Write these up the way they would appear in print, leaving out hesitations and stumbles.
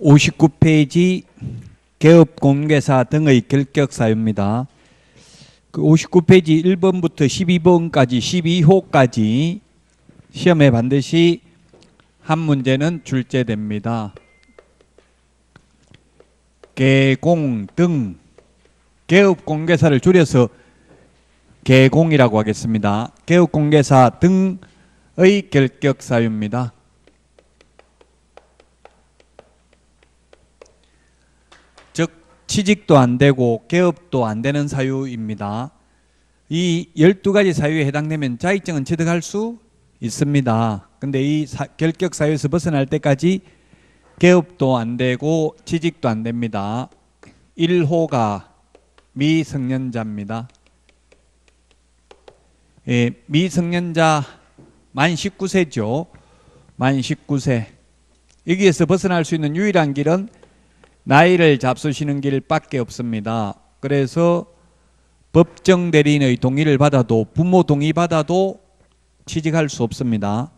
59페이지 개업공개사 등의 결격사유입니다. 그 59페이지 1번부터 12번까지 12호까지 시험에 반드시 한 문제는 출제됩니다. 개공 등 개업공개사를 줄여서 개공이라고 하겠습니다. 개업공개사 등의 결격사유입니다. 즉 취직도 안 되고 개업도 안 되는 사유입니다. 이 12가지 사유에 해당되면 자격증은 취득할 수 있습니다. 근데 이 결격 사유에서 벗어날 때까지 개업도 안 되고 취직도 안 됩니다. 1호가 미성년자입니다. 예, 미성년자 만 19세죠. 만 19세. 여기에서 벗어날 수 있는 유일한 길은 나이를 잡수시는 길밖에 없습니다. 그래서 법정 대리인의 동의를 받아도 부모 동의 받아도 취직할 수 없습니다.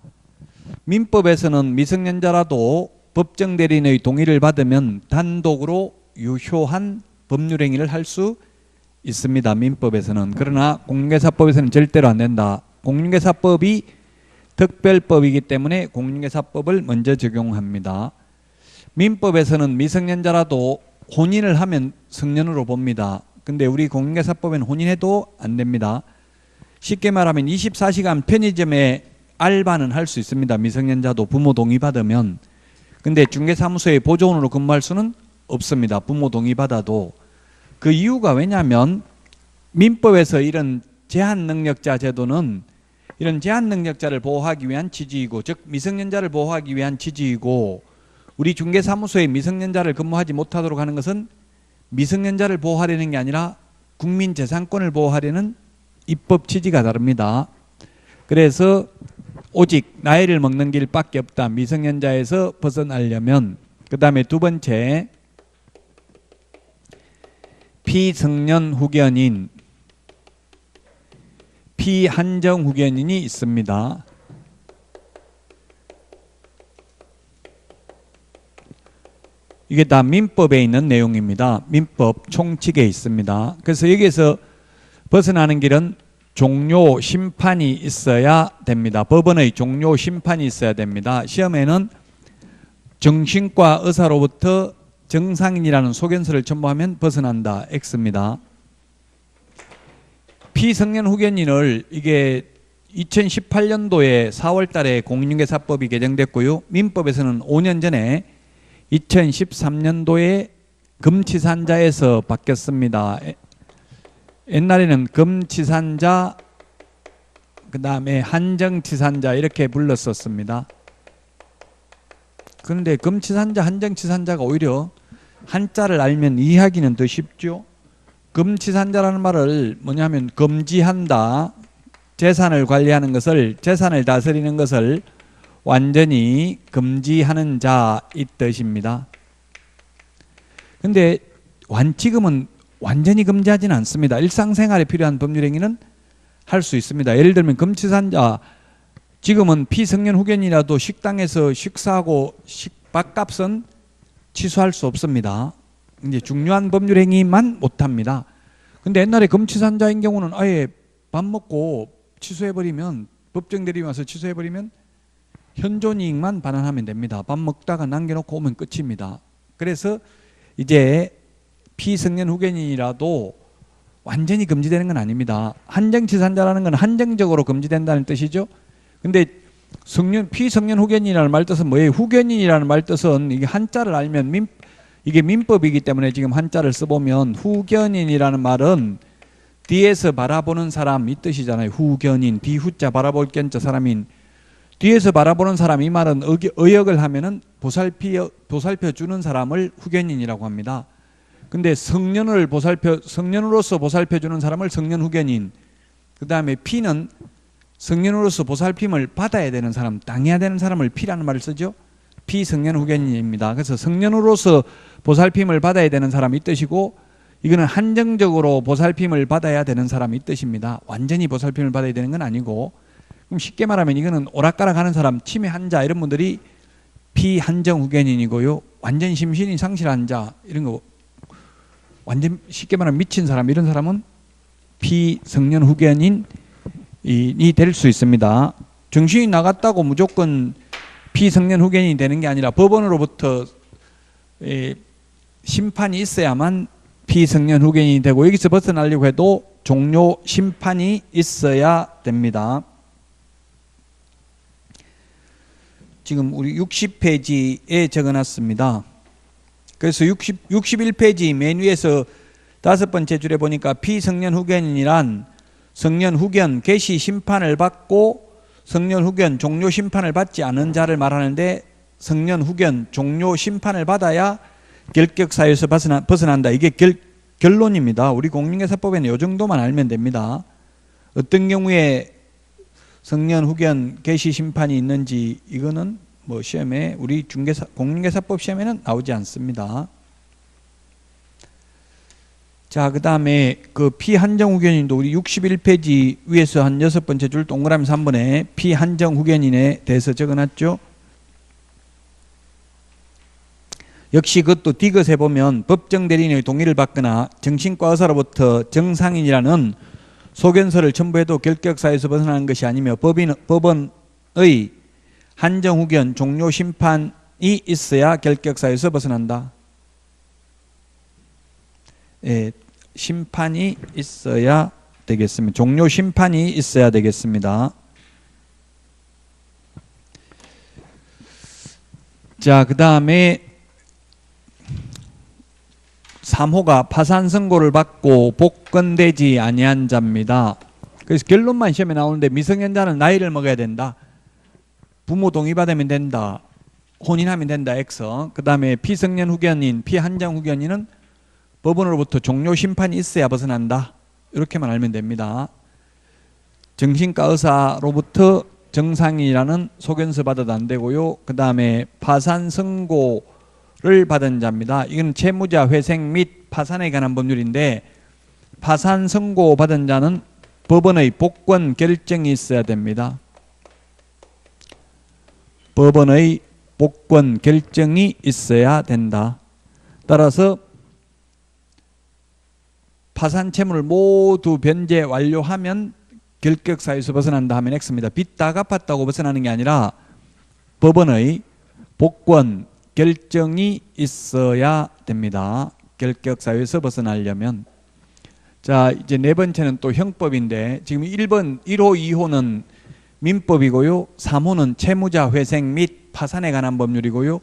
민법에서는 미성년자라도 법정 대리인의 동의를 받으면 단독으로 유효한 법률행위를 할 수 있습니다. 민법에서는. 그러나 공인중개사법에서는 절대로 안 된다. 공인중개사법이 특별법이기 때문에 공인중개사법을 먼저 적용합니다. 민법에서는 미성년자라도 혼인을 하면 성년으로 봅니다. 근데 우리 공인중개사법에는 혼인해도 안 됩니다. 쉽게 말하면 24시간 편의점에 알바는 할 수 있습니다. 미성년자도 부모 동의 받으면. 근데 중개사무소에 보조원으로 근무할 수는 없습니다. 부모 동의 받아도. 그 이유가 왜냐하면 민법에서 이런 제한능력자 제도는 이런 제한능력자를 보호하기 위한 취지이고, 즉 미성년자를 보호하기 위한 취지이고, 우리 중개사무소에 미성년자를 근무하지 못하도록 하는 것은 미성년자를 보호하려는 게 아니라 국민재산권을 보호하려는 입법 취지가 다릅니다. 그래서 오직 나이를 먹는 길밖에 없다. 미성년자에서 벗어나려면. 그 다음에 두 번째, 피성년 후견인, 피한정 후견인이 있습니다. 이게 다 민법에 있는 내용입니다. 민법 총칙에 있습니다. 그래서 여기에서 벗어나는 길은 종료 심판이 있어야 됩니다. 법원의 종료 심판이 있어야 됩니다. 시험에는 정신과 의사로부터 정상인이라는 소견서를 첨부하면 벗어난다. X입니다. 피성년 후견인을 이게 2018년도에 4월 달에 공인중개사법이 개정됐고요. 민법에서는 5년 전에 2013년도에 금치산자에서 바뀌었습니다. 옛날에는 금치산자, 그 다음에 한정치산자 이렇게 불렀었습니다. 그런데 금치산자, 한정치산자가 오히려 한자를 알면 이해하기는 더 쉽죠. 금치산자라는 말을 뭐냐면 금지한다. 재산을 관리하는 것을, 재산을 다스리는 것을 완전히 금지하는 자 이 뜻입니다. 그런데 지금은 완전히 금지하지는 않습니다. 일상생활에 필요한 법률행위는 할 수 있습니다. 예를 들면 금치산자, 지금은 피성년 후견이라도 식당에서 식사하고 밥값은 취소할 수 없습니다. 이제 중요한 법률행위만 못합니다. 근데 옛날에 금치산자인 경우는 아예 밥 먹고 취소해버리면, 법정 대리인 와서 취소해버리면 현존이익만 반환하면 됩니다. 밥 먹다가 남겨놓고 오면 끝입니다. 그래서 이제 피성년 후견인이라도 완전히 금지되는 건 아닙니다. 한정치산자라는 건 한정적으로 금지된다는 뜻이죠. 근데 피성년 후견인이라는 말 뜻은 뭐예요? 후견인이라는 말 뜻은 이게 한자를 알면 이게 민법이기 때문에 지금 한자를 써보면 후견인이라는 말은 뒤에서 바라보는 사람 이 뜻이잖아요. 후견인, 뒤후자 바라볼 견자 사람인, 뒤에서 바라보는 사람, 이 말은 의역을 하면은 보살펴주는 사람을 후견인이라고 합니다. 근데 성년으로서 보살펴주는 사람을 성년 후견인, 그 다음에 피는 성년으로서 보살핌을 받아야 되는 사람, 당해야 되는 사람을 피라는 말을 쓰죠. 피성년 후견인입니다. 그래서 성년으로서 보살핌을 받아야 되는 사람 이 뜻이고, 이거는 한정적으로 보살핌을 받아야 되는 사람 이 뜻입니다. 완전히 보살핌을 받아야 되는 건 아니고, 그럼 쉽게 말하면 이거는 오락가락 하는 사람, 치매 환자 이런 분들이 피한정 후견인이고요. 완전 심신이 상실한 자, 이런 거 완전 쉽게 말하면 미친 사람, 이런 사람은 피성년 후견인이 될 수 있습니다. 정신이 나갔다고 무조건 피성년 후견인이 되는 게 아니라 법원으로부터 심판이 있어야만 피성년 후견인이 되고, 여기서 벗어나려고 해도 종료 심판이 있어야 됩니다. 지금 우리 60페이지에 적어놨습니다. 그래서 61페이지 맨 위에서 5번째 줄에 보니까 피성년 후견인이란 성년 후견 개시 심판을 받고 성년 후견 종료 심판을 받지 않은 자를 말하는데, 성년 후견 종료 심판을 받아야 결격사유에서 벗어난다. 이게 결론입니다. 우리 공인중개사법에는 이 정도만 알면 됩니다. 어떤 경우에 성년 후견 개시 심판이 있는지 이거는 뭐 시험에 우리 공인중개사법 시험에는 나오지 않습니다. 자, 그 다음에 그 피한정 후견인도 우리 61페이지 위에서 한 6번째 줄 동그라미 3번에 피한정 후견인에 대해서 적어놨죠. 역시 그것도 디귿에 보면 법정 대리인의 동의를 받거나 정신과 의사로부터 정상인이라는 소견서를 첨부해도 결격사유에서 벗어나는 것이 아니며 법원의 한정 후견 종료 심판이 있어야 결격사유에서 벗어난다. 예, 심판이 있어야 되겠습니다. 종료 심판이 있어야 되겠습니다. 자, 그 다음에 3호가 파산 선고를 받고 복권되지 아니한 자입니다. 그래서 결론만 시험에 나오는데, 미성년자는 나이를 먹어야 된다, 부모 동의 받으면 된다, 혼인하면 된다, X. 그 다음에 피성년 후견인, 피한정 후견인은 법원으로부터 종료 심판이 있어야 벗어난다. 이렇게만 알면 됩니다. 정신과 의사로부터 정상이라는 소견서 받아도 안 되고요. 그 다음에 파산 선고를 받은 자입니다. 이건 채무자 회생 및 파산에 관한 법률인데, 파산 선고 받은 자는 법원의 복권 결정이 있어야 됩니다. 법원의 복권 결정이 있어야 된다. 따라서 파산 채무를 모두 변제 완료하면 결격사유에서 벗어난다 하면 X입니다. 빚 다 갚았다고 벗어나는 게 아니라 법원의 복권 결정이 있어야 됩니다. 결격사유에서 벗어나려면. 자, 이제 네 번째는 또 형법인데, 지금 1번 1호 2호는 민법이고요, 3호는 채무자 회생 및 파산에 관한 법률이고요,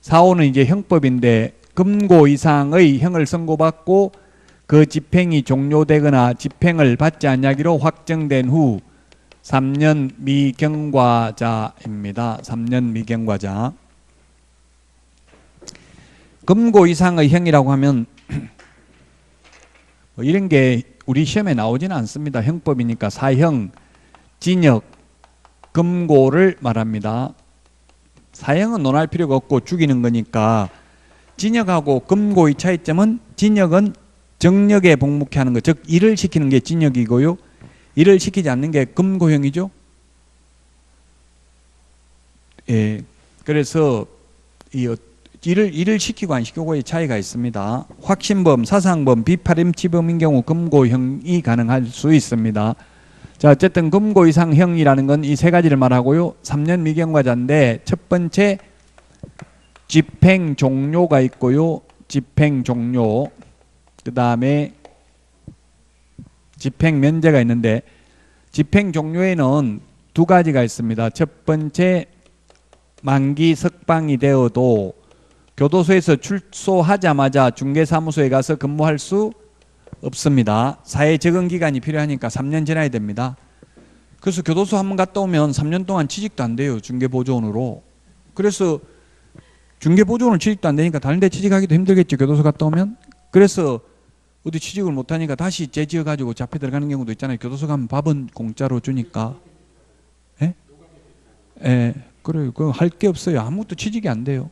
4호는 이제 형법인데, 금고 이상의 형을 선고받고 그 집행이 종료되거나 집행을 받지 않냐기로 확정된 후 3년 미경과자입니다. 3년 미경과자. 금고 이상의 형이라고 하면 뭐 이런 게 우리 시험에 나오지는 않습니다. 형법이니까 사형, 징역, 금고를 말합니다. 사형은 논할 필요가 없고 죽이는 거니까. 징역하고 금고의 차이점은, 징역은 정력에 복묵게 하는 것, 즉 일을 시키는 게 징역이고요, 일을 시키지 않는 게 금고형이죠. 예, 그래서 일을 시키고 안 시키고의 차이가 있습니다. 확신범, 사상범, 비파렴치범인 경우 금고형이 가능할 수 있습니다. 자, 어쨌든 금고 이상 형이라는 건 이 세 가지를 말하고요. 3년 미경과자인데, 첫 번째 집행 종료가 있고요. 집행 종료. 그 다음에 집행 면제가 있는데, 집행 종료에는 두 가지가 있습니다. 첫 번째, 만기 석방이 되어도 교도소에서 출소하자마자 중개사무소에 가서 근무할 수 없습니다. 사회 적응 기간이 필요하니까 3년 지나야 됩니다. 그래서 교도소 한번 갔다 오면 3년 동안 취직도 안 돼요. 중개보조원으로. 그래서 중개보조원으로 취직도 안 되니까 다른 데 취직하기도 힘들겠죠. 교도소 갔다 오면. 그래서 어디 취직을 못하니까 다시 재지어가지고 잡혀 들어가는 경우도 있잖아요. 교도소 가면 밥은 공짜로 주니까. 예? 예. 그래요. 그거 할 게 없어요. 아무것도 취직이 안 돼요.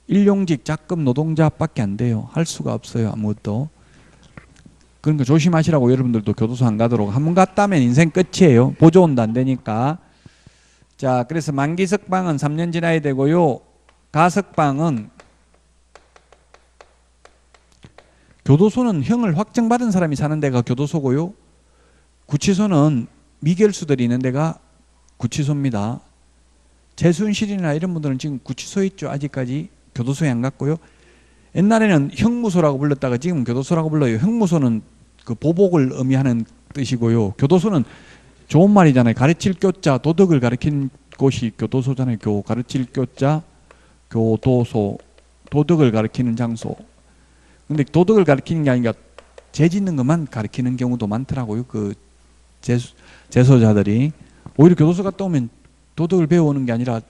일용직 작급 노동자밖에 안 돼요. 할 수가 없어요. 아무것도. 그러니까 조심하시라고, 여러분들도 교도소 안 가도록. 한번 갔다면 인생 끝이에요. 보조원도 안 되니까. 자, 그래서 만기 석방은 3년 지나야 되고요. 가석방은 교도소는 형을 확정받은 사람이 사는 데가 교도소고요. 구치소는 미결수들이 있는 데가 구치소입니다. 최순실이나 이런 분들은 지금 구치소에 있죠. 아직까지 교도소에 안 갔고요. 옛날에는 형무소라고 불렀다가 지금 교도소라고 불러요. 형무소는 그 보복을 의미하는 뜻이고요. 교도소는 좋은 말이잖아요. 가르칠 교자, 도덕을 가르치는 곳이 교도소잖아요. 가르칠 교자, 교도소, 도덕을 가르치는 장소. 근데 도덕을 가르치는 게 아니라 죄 짓는 것만 가르치는 경우도 많더라고요. 그 재소자들이. 오히려 교도소 갔다 오면 도덕을 배워오는 게 아니라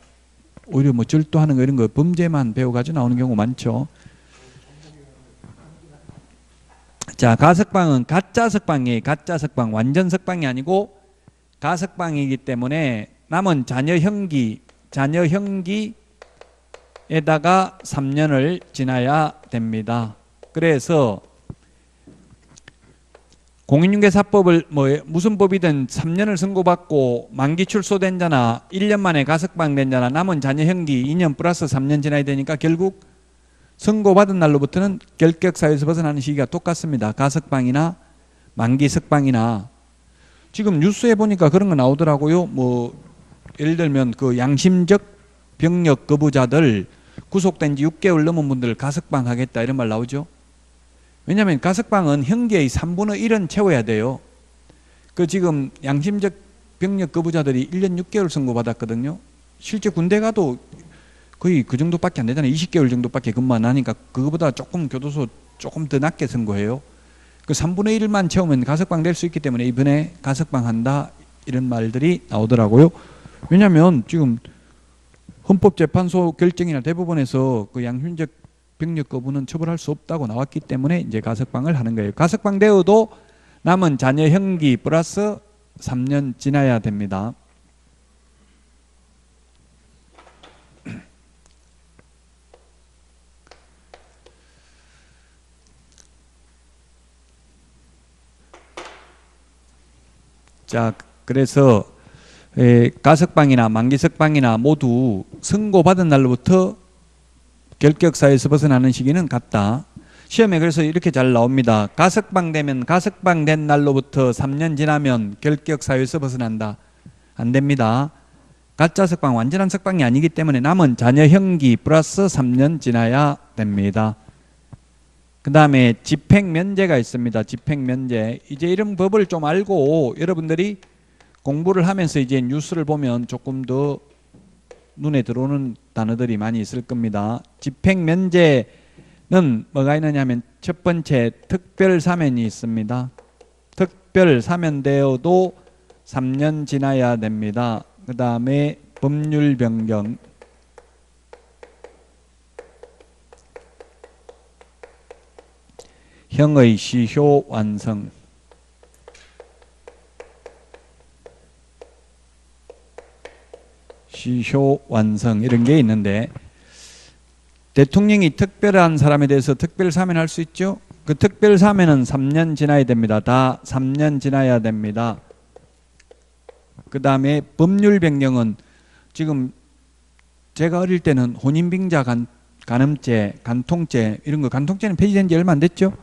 오히려 뭐 절도하는 거 이런 거 범죄만 배워가지고 나오는 경우 많죠. 자, 가석방은 가짜 석방이에요. 가짜 석방. 완전 석방이 아니고 가석방이기 때문에 남은 자녀 형기에다가 3년을 지나야 됩니다. 그래서 공인중개사법을 무슨 법이든 3년을 선고받고 만기 출소된 자나 1년 만에 가석방된 자나 남은 자녀 형기 2년 플러스 3년 지나야 되니까 결국 선고받은 날로부터는 결격사유에서 벗어나는 시기가 똑같습니다. 가석방이나 만기 석방이나. 지금 뉴스에 보니까 그런 거 나오더라고요. 뭐 예를 들면 그 양심적 병력 거부자들 구속된 지 6개월 넘은 분들 가석방하겠다 이런 말 나오죠. 왜냐하면 가석방은 형기의 3분의 1은 채워야 돼요. 그 지금 양심적 병력 거부자들이 1년 6개월 선고받았거든요. 실제 군대 가도 거의 그 정도밖에 안 되잖아요. 20개월 정도밖에 근무 안 하니까 그거보다 조금 교도소 조금 더 낮게 선고해요. 그 3분의 1만 채우면 가석방 될 수 있기 때문에 이번에 가석방한다 이런 말들이 나오더라고요. 왜냐하면 지금 헌법재판소 결정이나 대법원에서 그 양심적 병력 거부는 처벌할 수 없다고 나왔기 때문에 이제 가석방을 하는 거예요. 가석방 되어도 남은 자녀 형기 플러스 3년 지나야 됩니다. 자, 그래서 가석방이나 만기석방이나 모두 선고받은 날로부터 결격사유에서 벗어나는 시기는 같다. 시험에 그래서 이렇게 잘 나옵니다. 가석방 되면 가석방된 날로부터 3년 지나면 결격사유에서 벗어난다. 안 됩니다. 가짜 석방, 완전한 석방이 아니기 때문에 남은 자녀 형기 플러스 3년 지나야 됩니다. 그 다음에 집행면제가 있습니다. 집행면제. 이제 이런 법을 좀 알고 여러분들이 공부를 하면서 이제 뉴스를 보면 조금 더 눈에 들어오는 단어들이 많이 있을 겁니다. 집행면제는 뭐가 있느냐 하면 첫 번째 특별사면이 있습니다. 특별사면되어도 3년 지나야 됩니다. 그 다음에 법률변경, 형의 시효 완성, 시효 완성 이런 게 있는데 대통령이 특별한 사람에 대해서 특별 사면할 수 있죠. 그 특별 사면은 3년 지나야 됩니다. 다 3년 지나야 됩니다. 그 다음에 법률 변경은 지금 제가 어릴 때는 혼인빙자 간음죄, 간통죄 이런 거, 간통죄는 폐지된 지 얼마 안 됐죠.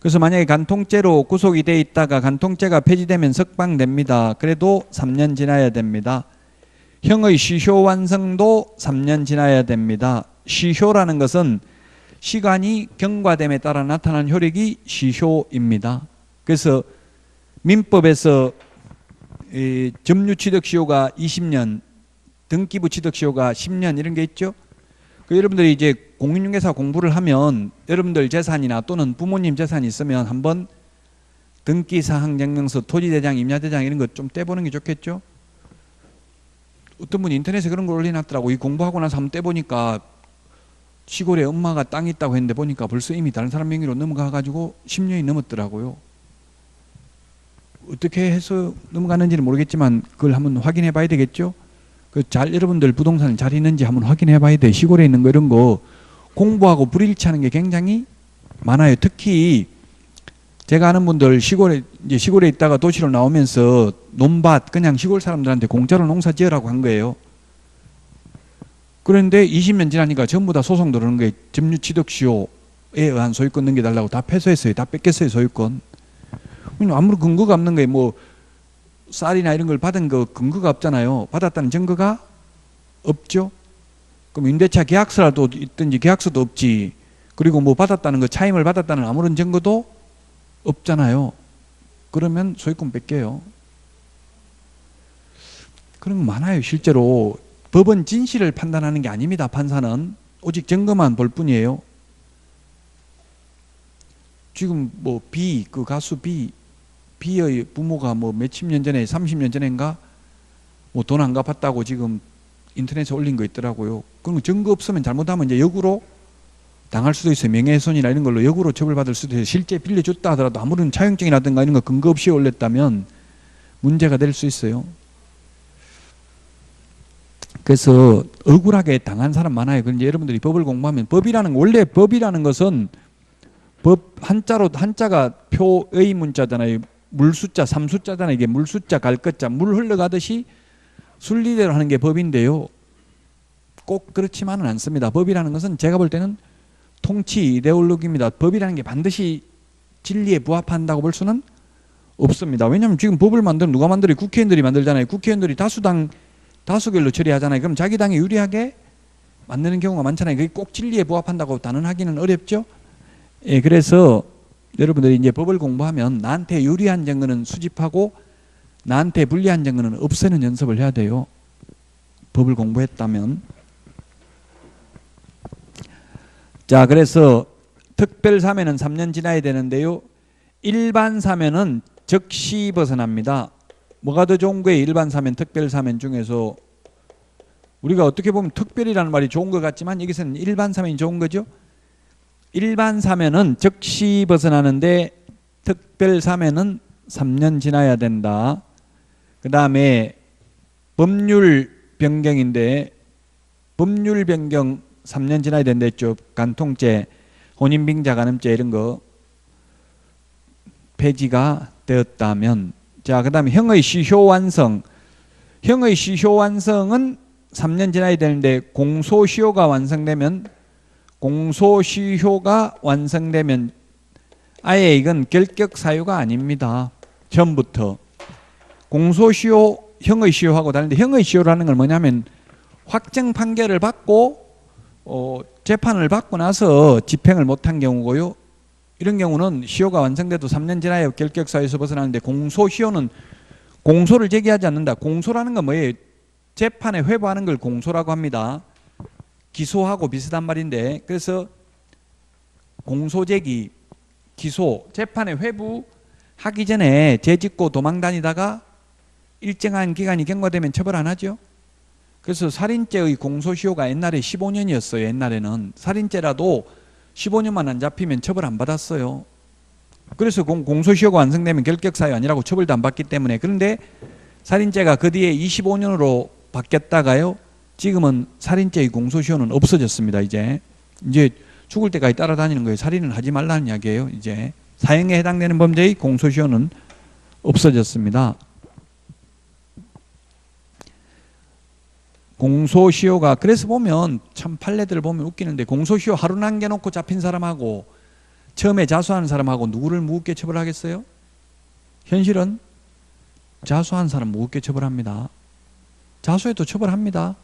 그래서 만약에 간통죄로 구속이 돼 있다가 간통죄가 폐지되면 석방됩니다. 그래도 3년 지나야 됩니다. 형의 시효 완성도 3년 지나야 됩니다. 시효라는 것은 시간이 경과됨에 따라 나타난 효력이 시효입니다. 그래서 민법에서 점유취득시효가 20년, 등기부 취득시효가 10년 이런 게 있죠. 그 여러분들이 이제 공인중개사 공부를 하면 여러분들 재산이나 또는 부모님 재산이 있으면 한번 등기사항증명서, 토지대장, 임야대장 이런 거 좀 떼보는 게 좋겠죠. 어떤 분이 인터넷에 그런 걸 올려놨더라고. 이 공부하고 나서 한번 떼보니까 시골에 엄마가 땅 있다고 했는데 보니까 벌써 이미 다른 사람 명의로 넘어가가지고 10년이 넘었더라고요. 어떻게 해서 넘어가는지는 모르겠지만 그걸 한번 확인해 봐야 되겠죠. 그 잘 여러분들 부동산 잘 있는지 한번 확인해 봐야 돼. 시골에 있는 거 이런 거 공부하고 불일치하는 게 굉장히 많아요. 특히 제가 아는 분들 시골에 있다가 도시로 나오면서 논밭 그냥 시골 사람들한테 공짜로 농사 지으라고 한 거예요. 그런데 20년 지나니까 전부 다 소송 들어오는 거예요. 점유취득시효 의한 소유권 넘겨달라고 다 패소했어요. 다 뺏겼어요, 소유권. 아무런 근거가 없는 거예요. 뭐 쌀이나 이런 걸 받은 거 근거가 없잖아요. 받았다는 증거가 없죠. 그럼 임대차 계약서라도 있든지 계약서도 없지. 그리고 뭐 받았다는 거, 차임을 받았다는 아무런 증거도 없잖아요. 그러면 소유권 뺏겨요. 그런 거 많아요. 실제로 법은 진실을 판단하는 게 아닙니다. 판사는 오직 증거만 볼 뿐이에요. 지금 뭐 그 가수 B의 부모가 뭐 몇십 년 전에 30년 전인가 뭐 돈 안 갚았다고 지금 인터넷에 올린 거 있더라고요. 그럼 증거 없으면 잘못하면 이제 역으로 당할 수도 있어요. 명예훼손이나 이런 걸로 역으로 처벌받을 수도 있어요. 실제 빌려줬다 하더라도 아무런 차용증이라든가 이런 거 근거 없이 올렸다면 문제가 될 수 있어요. 그래서 억울하게 당한 사람 많아요. 그런데 여러분들이 법을 공부하면 원래 법이라는 것은 법 한자가 표의 문자잖아요. 물숫자, 삼숫자잖아요. 이게 물숫자, 갈것자, 물 흘러가듯이 순리대로 하는 게 법인데요. 꼭 그렇지만은 않습니다. 법이라는 것은 제가 볼 때는 통치 이데올로기입니다. 법이라는 게 반드시 진리에 부합한다고 볼 수는 없습니다. 왜냐하면 지금 법을 만들면 누가 만들어요? 국회의원들이 만들잖아요. 국회의원들이 다수결로 처리하잖아요. 그럼 자기 당에 유리하게 만드는 경우가 많잖아요. 그게 꼭 진리에 부합한다고 단언하기는 어렵죠. 예, 그래서 여러분들이 이제 법을 공부하면 나한테 유리한 증거는 수집하고 나한테 불리한 증거는 없애는 연습을 해야 돼요. 법을 공부했다면. 자, 그래서 특별 사면은 3년 지나야 되는데요. 일반 사면은 즉시 벗어납니다. 뭐가 더 좋은 거예요? 일반 사면, 특별 사면 중에서 우리가 어떻게 보면 특별이라는 말이 좋은 것 같지만 여기서는 일반 사면이 좋은 거죠. 일반 사면은 즉시 벗어나는데 특별 사면은 3년 지나야 된다. 그 다음에 법률 변경인데 법률 변경 3년 지나야 된다 했죠. 간통죄, 혼인빙자 간음죄 이런 거 폐지가 되었다면. 자, 그 다음에 형의 시효 완성. 형의 시효 완성은 3년 지나야 되는데 공소시효가 완성되면 아예 이건 결격 사유가 아닙니다. 처음부터. 공소시효, 형의 시효하고 다른데 형의 시효라는 건 뭐냐면 확정 판결을 받고 재판을 받고 나서 집행을 못한 경우고요. 이런 경우는 시효가 완성돼도 3년 지나야 결격 사유에서 벗어나는데 공소시효는 공소를 제기하지 않는다. 공소라는 건 뭐예요? 재판에 회부하는 걸 공소라고 합니다. 기소하고 비슷한 말인데 그래서 공소제기, 기소, 재판에 회부하기 전에 죄 짓고 도망 다니다가 일정한 기간이 경과되면 처벌 안 하죠. 그래서 살인죄의 공소시효가 옛날에 15년이었어요. 옛날에는 살인죄라도 15년만 안 잡히면 처벌 안 받았어요. 그래서 공소시효가 완성되면 결격사유 아니라고 처벌도 안 받기 때문에. 그런데 살인죄가 그 뒤에 25년으로 바뀌었다가요. 지금은 살인죄의 공소시효는 없어졌습니다. 이제 죽을 때까지 따라다니는 거예요. 살인을 하지 말라는 이야기예요. 이제 사형에 해당되는 범죄의 공소시효는 없어졌습니다. 공소시효가 그래서 보면 참 판례들을 보면 웃기는데 공소시효 하루 남겨놓고 잡힌 사람하고 처음에 자수하는 사람하고 누구를 무겁게 처벌하겠어요? 현실은 자수한 사람 무겁게 처벌합니다. 자수해도 처벌합니다.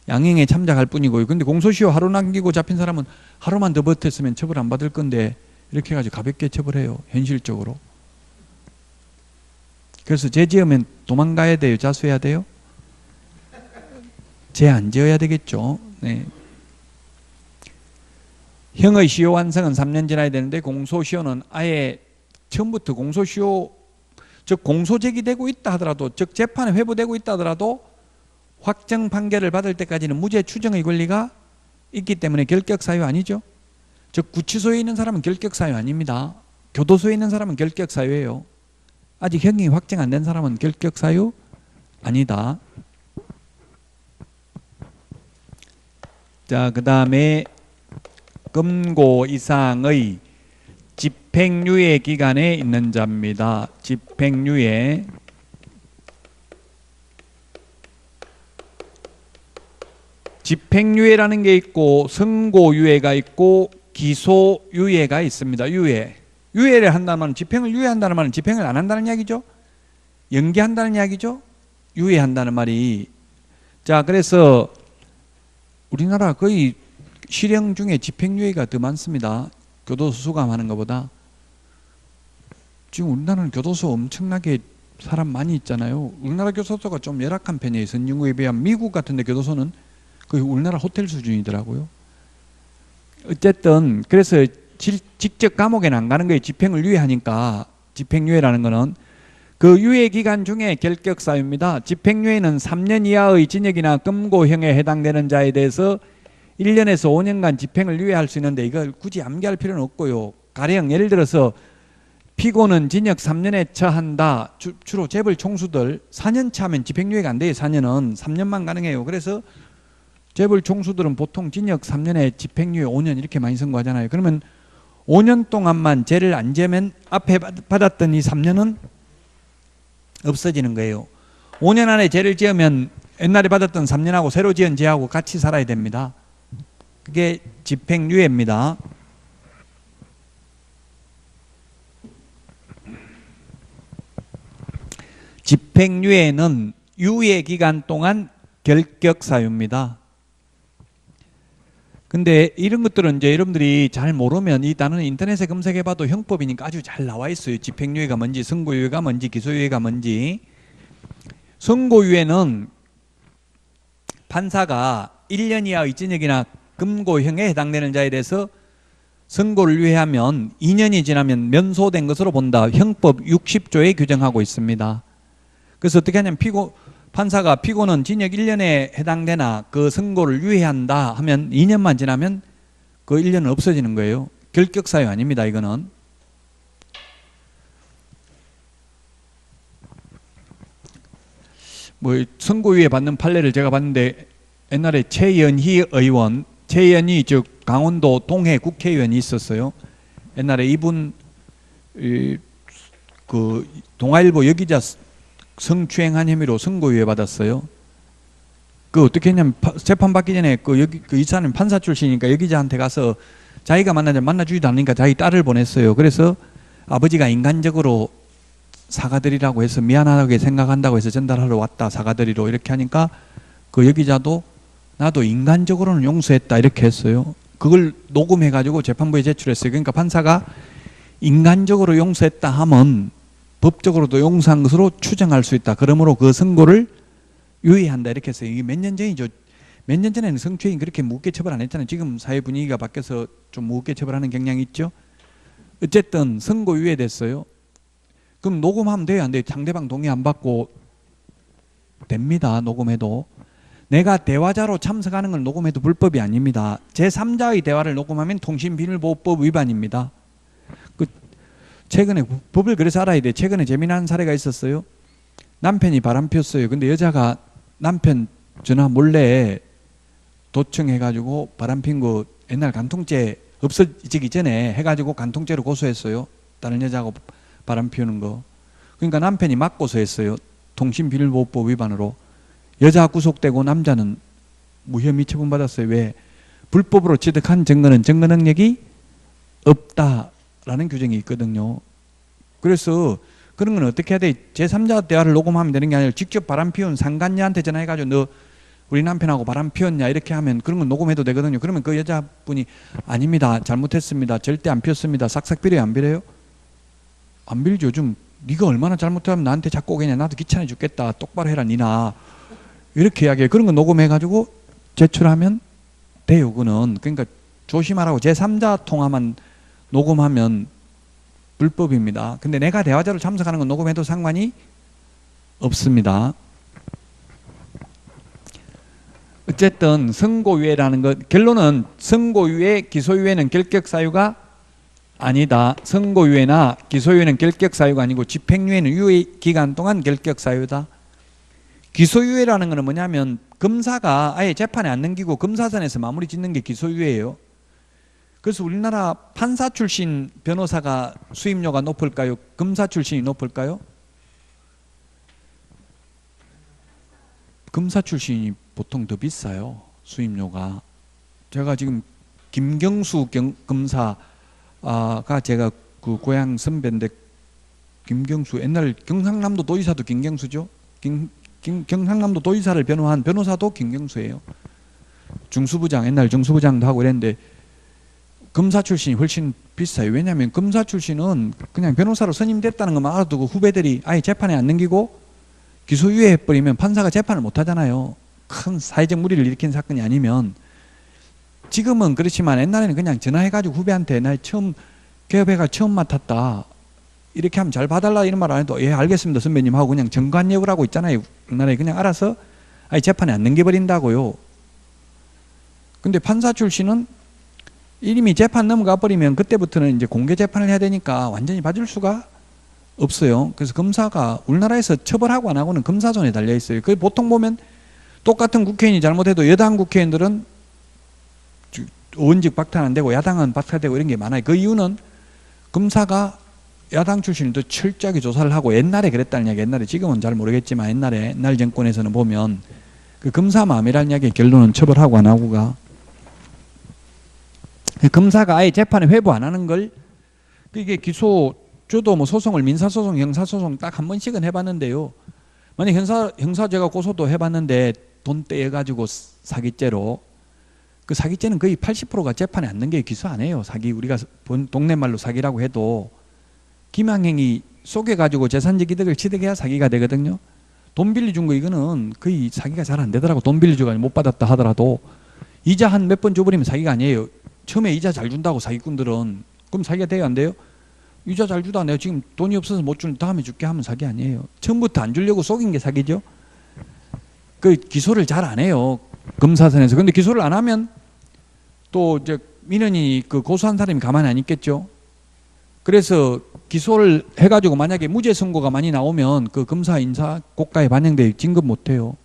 양형에 참작할 뿐이고요. 근데 공소시효 하루 남기고 잡힌 사람은 하루만 더 버텼으면 처벌 안 받을 건데 이렇게 해가지고 가볍게 처벌해요. 현실적으로. 그래서 죄 지으면 도망가야 돼요? 자수해야 돼요? 죄 안 지어야 되겠죠. 네. 형의 시효 완성은 3년 지나야 되는데 공소시효는 아예 처음부터 공소시효 즉 공소 제기되고 있다 하더라도 즉 재판에 회부되고 있다 하더라도 확정 판결을 받을 때까지는 무죄 추정의 권리가 있기 때문에 결격 사유 아니죠. 즉 구치소에 있는 사람은 결격 사유 아닙니다. 교도소에 있는 사람은 결격 사유예요. 아직 형이 확정 안 된 사람은 결격 사유 아니다. 자, 그 다음에 금고 이상의 집행유예 기간에 있는 자입니다. 집행유예. 집행유예라는 게 있고 선고유예가 있고 기소유예가 있습니다. 유예를 한다는 말은, 집행을 유예한다는 말은 집행을 안 한다는 이야기죠. 연기한다는 이야기죠. 유예한다는 말이. 자, 그래서 우리나라 거의 실형 중에 집행유예가 더 많습니다. 교도소 수감하는 것보다. 지금 우리나라는 교도소 엄청나게 사람 많이 있잖아요. 우리나라 교도소가 좀 열악한 편이에요. 선진국에 비하면. 미국 같은 데 교도소는 거의 우리나라 호텔 수준이더라고요. 어쨌든 그래서 직접 감옥에는 안 가는 거예요. 집행을 유예하니까. 집행유예라는 거는 그 유예 기간 중에 결격 사유입니다. 집행유예는 3년 이하의 징역이나 금고형에 해당되는 자에 대해서 1년에서 5년간 집행을 유예할 수 있는데, 이걸 굳이 암기할 필요는 없고요. 가령 예를 들어서 피고는 징역 3년에 처한다. 주로 재벌 총수들 4년 차면 집행유예가 안 돼요. 4년은 3년만 가능해요. 그래서 재벌 총수들은 보통 징역 3년에 집행유예 5년 이렇게 많이 선고하잖아요. 그러면 5년 동안만 죄를 안 지으면 앞에 받았던 이 3년은 없어지는 거예요. 5년 안에 죄를 지으면 옛날에 받았던 3년하고 새로 지은 죄하고 같이 살아야 됩니다. 그게 집행유예입니다. 집행유예는 유예 기간 동안 결격 사유입니다. 근데 이런 것들은 이제 여러분들이 잘 모르면, 이 단어는 인터넷에 검색해봐도 형법이니까 아주 잘 나와 있어요. 집행유예가 뭔지, 선고유예가 뭔지, 기소유예가 뭔지. 선고유예는 판사가 1년 이하의 징역이나 금고형에 해당되는 자에 대해서 선고를 유예하면 2년이 지나면 면소된 것으로 본다. 형법 60조에 규정하고 있습니다. 그래서 어떻게 하냐면, 판사가 피고는 징역 1년에 해당되나 그 선고를 유예한다 하면 2년만 지나면 그 1년은 없어지는 거예요. 결격 사유 아닙니다. 이거는. 뭐 선고유예 받는 판례를 제가 봤는데, 옛날에 최연희 의원, 최연희 즉 강원도 동해 국회의원이 있었어요. 옛날에 이분 그 동아일보 여기자 성추행한 혐의로 선고유예 받았어요. 그 어떻게 했냐면, 재판 받기 전에 그 이 사람이 판사 출신이니까 여기자한테 가서 자기가 만나주지도 않으니까 자기 딸을 보냈어요. 그래서 아버지가 인간적으로 사과드리라고 해서, 미안하게 생각한다고 해서 전달하러 왔다, 사과드리러. 이렇게 하니까 그 여기자도 나도 인간적으로는 용서했다 이렇게 했어요. 그걸 녹음해가지고 재판부에 제출했어요. 그러니까 판사가 인간적으로 용서했다 하면 법적으로도 용서한 것으로 추정할 수 있다. 그러므로 그 선고를 유예한다 이렇게 했어요. 이게 몇 년 전이죠. 몇 년 전에는 성추행 그렇게 무겁게 처벌 안 했잖아요. 지금 사회 분위기가 바뀌어서 좀 무겁게 처벌하는 경향이 있죠. 어쨌든 선고 유예됐어요. 그럼 녹음하면 돼요, 안 돼요? 상대방 동의 안 받고 됩니다. 녹음해도. 내가 대화자로 참석하는 걸 녹음해도 불법이 아닙니다. 제3자의 대화를 녹음하면 통신비밀보호법 위반입니다. 최근에 법을 그래서 알아야 돼. 최근에 재미난 사례가 있었어요. 남편이 바람 피웠어요. 근데 여자가 남편 전화 몰래 도청해가지고 바람 핀 거 옛날 간통죄 없어지기 전에 해가지고 간통죄로 고소했어요. 다른 여자하고 바람 피우는 거. 그러니까 남편이 맞고서 했어요. 통신비밀보호법 위반으로. 여자 구속되고 남자는 무혐의 처분받았어요. 왜? 불법으로 취득한 증거는 증거 능력이 없다라는 규정이 있거든요. 그래서 그런 건 어떻게 해야 돼? 제3자 대화를 녹음하면 되는 게 아니라 직접 바람 피운 상간녀한테 전화해가지고 너 우리 남편하고 바람 피웠냐 이렇게 하면 그런 건 녹음해도 되거든요. 그러면 그 여자분이 아닙니다, 잘못했습니다, 절대 안 피웠습니다, 싹싹 빌어요, 안 빌어요? 안 빌죠. 요즘 네가 얼마나 잘못하면 나한테 자꾸 오겠냐, 나도 귀찮아 죽겠다, 똑바로 해라 니나, 이렇게 이야기해요. 그런 거 녹음해가지고 제출하면 돼요. 그거는. 그러니까 조심하라고. 제3자 통화만 녹음하면 불법입니다. 근데 내가 대화자로 참석하는 건 녹음해도 상관이 없습니다. 어쨌든 선고유예라는 것, 결론은 선고유예, 기소유예는 결격사유가 아니다. 선고유예나 기소유예는 결격사유가 아니고 집행유예는 유예 기간 동안 결격사유다. 기소유예라는 것은 뭐냐면 검사가 아예 재판에 안 넘기고 검사선에서 마무리 짓는 게 기소유예예요. 그래서 우리나라 판사 출신 변호사가 수임료가 높을까요? 검사 출신이 높을까요? 검사 출신이 보통 더 비싸요. 수임료가. 제가 지금 김경수 검사가 제가 그 고향 선배인데, 김경수, 옛날 경상남도 도지사도 김경수죠. 경상남도 도지사를 변호한 변호사도 김경수예요. 중수부장, 옛날 중수부장도 하고 이랬는데, 검사 출신이 훨씬 비슷해요. 왜냐하면 검사 출신은 그냥 변호사로 선임됐다는 것만 알아두고 후배들이 아예 재판에 안 넘기고 기소유예해버리면 판사가 재판을 못 하잖아요. 큰 사회적 무리를 일으킨 사건이 아니면. 지금은 그렇지만 옛날에는 그냥 전화해가지고 후배한테 나 처음 개업해가 처음 맡았다, 이렇게 하면 잘 봐달라 이런 말 안 해도 예 알겠습니다 선배님 하고 그냥 정관예우를 하고 있잖아요. 옛날에 그냥 알아서 아예 재판에 안 넘겨버린다고요. 근데 판사 출신은 이미 재판 넘어가 버리면 그때부터는 이제 공개 재판을 해야 되니까 완전히 봐줄 수가 없어요. 그래서 검사가 우리나라에서 처벌하고 안 하고는 검사 손에 달려 있어요. 그 보통 보면 똑같은 국회의원이 잘못해도 여당 국회의원들은 의원직 박탈 안 되고 야당은 박탈되고 이런 게 많아요. 그 이유는 검사가 야당 출신도 철저하게 조사를 하고, 옛날에 그랬다는 이야기, 옛날에, 지금은 잘 모르겠지만 옛날 정권에서는 보면 그 검사 마음이라는 이야기의 결론은 처벌하고 안 하고가, 검사가 아예 재판에 회부 안 하는 걸, 이게 저도 뭐 소송을 민사소송, 형사소송 딱 한 번씩은 해봤는데요. 만약 형사죄가 고소도 해봤는데 돈 떼어가지고 사기죄로, 그 사기죄는 거의 80%가 재판에 안 넘겨요. 기소 안 해요. 사기, 우리가 동네 말로 사기라고 해도 기망행위 속여가지고 재산적 이득을 취득해야 사기가 되거든요. 돈 빌려준 거 이거는 거의 사기가 잘 안 되더라고. 돈 빌려줘가지고 못 받았다 하더라도 이자 한 몇 번 줘버리면 사기가 아니에요. 처음에 이자 잘 준다고 사기꾼들은, 그럼 사기가 돼요 안 돼요? 이자 잘 주다 내가 지금 돈이 없어서 못 주는, 다음에 줄게 하면 사기 아니에요. 처음부터 안 주려고 속인 게 사기죠. 그 기소를 잘 안 해요, 검사선에서. 근데 기소를 안 하면 또 이제 민원이 그 고소한 사람이 가만히 안 있겠죠. 그래서 기소를 해가지고 만약에 무죄 선고가 많이 나오면 그 검사 인사 고가에 반영돼 진급 못 해요.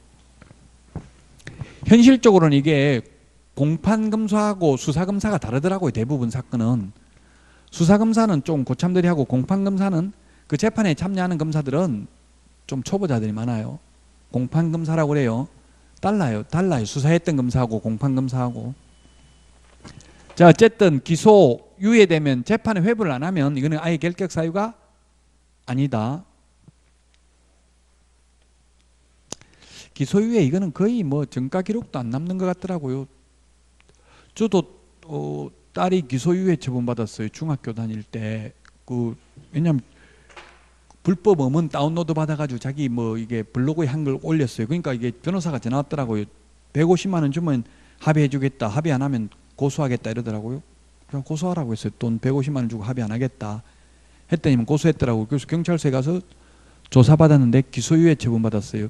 현실적으로는 이게 공판검사하고 수사검사가 다르더라고요. 대부분 사건은. 수사검사는 좀 고참들이 하고, 공판검사는 그 재판에 참여하는 검사들은 좀 초보자들이 많아요. 공판검사라고 그래요. 달라요. 수사했던 검사하고 공판검사하고. 자, 어쨌든 기소 유예되면 재판에 회부를 안 하면 이거는 아예 결격 사유가 아니다. 기소유예 이거는 거의 뭐 전가 기록도 안 남는 것 같더라고요. 저도 딸이 기소유예 처분받았어요. 중학교 다닐 때. 왜냐면 불법 음원 다운로드 받아가지고 자기 뭐 이게 블로그에 한 걸 올렸어요. 그러니까 이게 변호사가 전화 왔더라고요. 150만 원 주면 합의해주겠다. 합의 안 하면 고소하겠다 이러더라고요. 그냥 고소하라고 했어요. 돈 150만 원 주고 합의 안 하겠다 했더니 고소했더라고요. 그래서 경찰서에 가서 조사받았는데 기소유예 처분받았어요.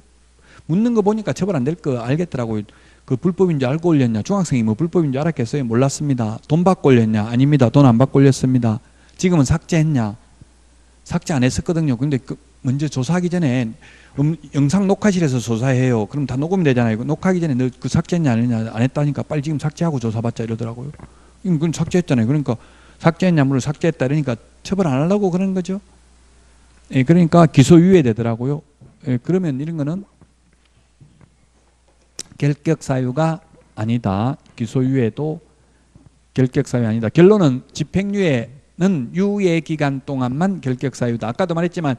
묻는 거 보니까 처벌 안 될 거 알겠더라고요. 그 불법인지 알고 올렸냐? 중학생이 뭐 불법인지 알았겠어요? 몰랐습니다. 돈 받고 올렸냐? 아닙니다. 돈 안 받고 올렸습니다. 지금은 삭제했냐? 삭제 안 했었거든요. 근데 먼저 조사하기 전에 영상 녹화실에서 조사해요. 그럼 다 녹음이 되잖아요. 녹화하기 전에 너 그 삭제했냐 안 했냐? 안 했다니까 빨리 지금 삭제하고 조사받자 이러더라고요. 그건 삭제했잖아요. 그러니까 삭제했냐 물론 삭제했다 그러니까 처벌 안 하려고 그러는 거죠. 예, 그러니까 기소유예 되더라고요. 예, 그러면 이런 거는 결격 사유가 아니다. 기소유예도 결격 사유 아니다. 결론은 집행유예는 유예 기간 동안만 결격 사유다. 아까도 말했지만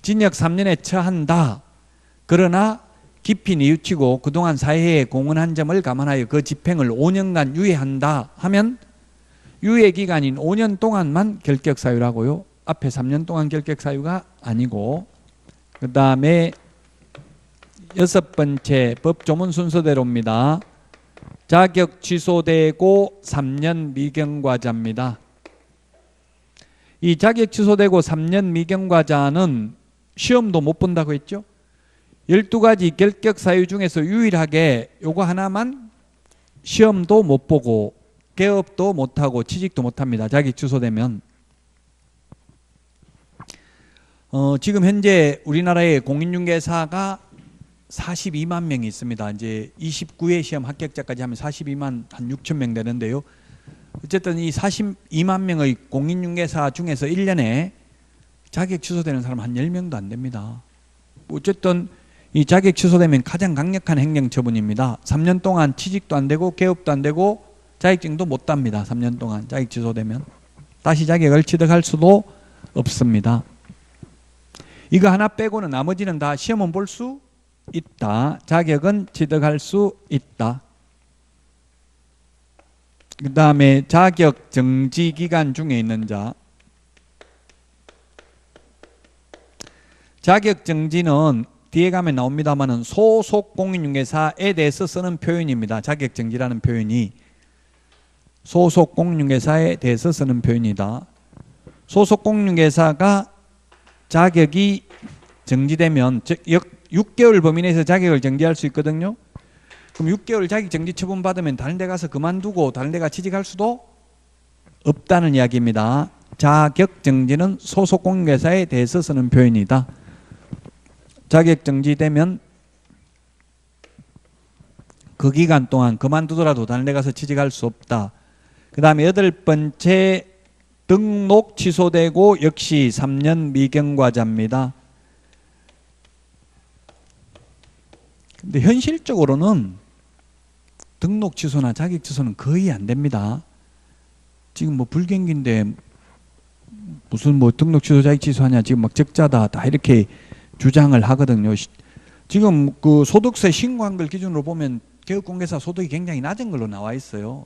징역 3년에 처한다. 그러나 깊이 뉘우치고 그동안 사회에 공헌한 점을 감안하여 그 집행을 5년간 유예한다 하면 유예 기간인 5년 동안만 결격 사유라고요. 앞에 3년 동안 결격 사유가 아니고. 그 다음에 6번째 법조문 순서대로입니다. 자격 취소되고 3년 미경과자입니다. 이 자격 취소되고 3년 미경과자는 시험도 못 본다고 했죠. 12가지 결격 사유 중에서 유일하게 요거 하나만 시험도 못 보고 개업도 못하고 취직도 못합니다. 자격 취소되면. 지금 현재 우리나라의 공인중개사가 42만 명이 있습니다. 이제 29회 시험 합격자까지 하면 42만 한 6천 명 되는데요. 어쨌든 이 42만 명의 공인중개사 중에서 1년에 자격 취소되는 사람 한 10명도 안 됩니다. 어쨌든 이 자격 취소되면 가장 강력한 행정처분입니다. 3년 동안 취직도 안 되고 개업도 안 되고 자격증도 못 땁니다. 3년 동안 자격 취소되면. 다시 자격을 취득할 수도 없습니다. 이거 하나 빼고는 나머지는 다 시험은 볼 수 있다. 자격은 취득할 수 있다. 그 다음에 자격 정지 기간 중에 있는 자. 자격 정지는 뒤에 가면 나옵니다만은 소속 공인중개사에 대해서 쓰는 표현입니다. 자격 정지라는 표현이 소속 공인중개사에 대해서 쓰는 표현이다. 소속 공인중개사가 자격이 정지되면 6개월 범위 내에서 자격을 정지할 수 있거든요. 그럼 6개월 자격 정지 처분 받으면 다른 데 가서 그만두고 다른 데 가 취직할 수도 없다는 이야기입니다. 자격 정지는 소속 공인중개사에 대해서 쓰는 표현이다. 자격 정지되면 그 기간 동안 그만두더라도 다른 데 가서 취직할 수 없다. 그 다음에 8번째 등록 취소되고 역시 3년 미경과자입니다. 근데 현실적으로는 등록 취소나 자격 취소는 거의 안 됩니다. 지금 뭐 불경기인데 무슨 뭐 등록 취소 자격 취소하냐 지금 막 적자다 다 이렇게 주장을 하거든요. 지금 그 소득세 신고한 걸 기준으로 보면 개업공개사 소득이 굉장히 낮은 걸로 나와 있어요.